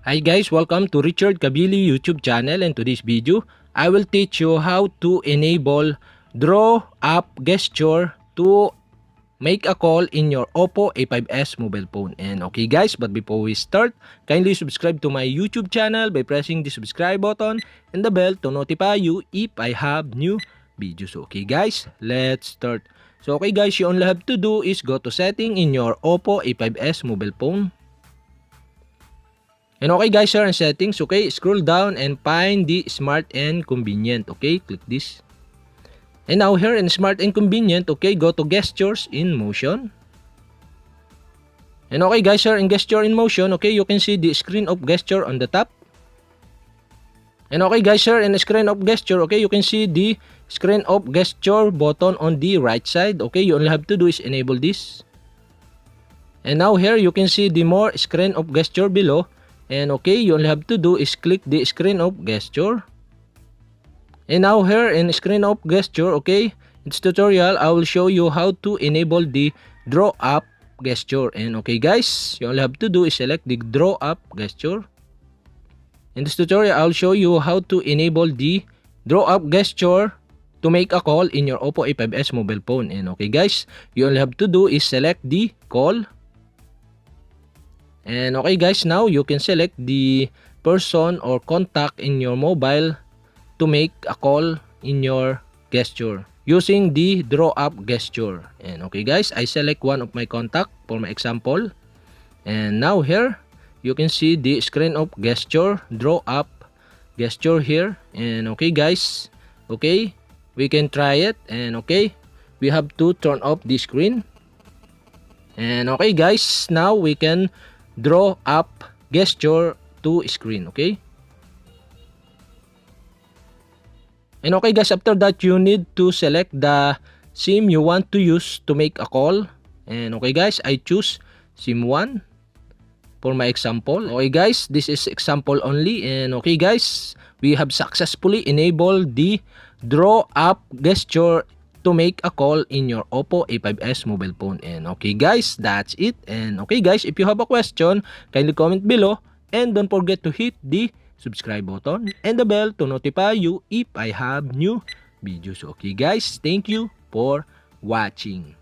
Hi guys, welcome to Richard Cabile YouTube channel, and today's video, I will teach you how to enable draw up gesture to make a call in your Oppo A5s mobile phone. And okay guys, but before we start, kindly subscribe to my YouTube channel by pressing the subscribe button and the bell to notify you if I have new videos. Okay guys, let's start. So okay guys, you only have to do is go to setting in your Oppo A5s mobile phone. And okay guys, here in settings, okay, scroll down and find the smart and convenient. Okay, click this. And now here in smart and convenient, okay, go to gestures in motion. And okay guys, here in gesture in motion, okay, you can see the screen of gesture on the top. And okay guys, here in screen of gesture, okay, you can see the screen of gesture button on the right side. Okay, you only have to do is enable this. And now here you can see the more screen of gesture below. And okay, you only have to do is click the screen of gesture. And now here in screen of gesture, okay, in this tutorial, I will show you how to enable the draw up gesture. And okay guys, you only have to do is select the draw up gesture. In this tutorial, I will show you how to enable the draw up gesture to make a call in your Oppo A5s mobile phone. And okay guys, you only have to do is select the call. And okay guys, now you can select the person or contact in your mobile to make a call in your gesture using the draw up gesture. And okay guys, I select one of my contact for my example. And now here, you can see the screen of gesture, draw up gesture here. And okay guys, okay, we can try it. And okay, we have to turn off the screen. And okay guys, now we can draw up gesture to screen. Okay, and okay guys, after that you need to select the SIM you want to use to make a call. And okay guys, I choose SIM 1 for my example. Okay guys, this is example only. And okay guys, we have successfully enabled the draw up gesture to make a call in your Oppo A5s mobile phone. And okay guys, that's it. And okay guys, if you have a question, kindly comment below. And don't forget to hit the subscribe button and the bell to notify you if I have new videos. Okay guys, thank you for watching.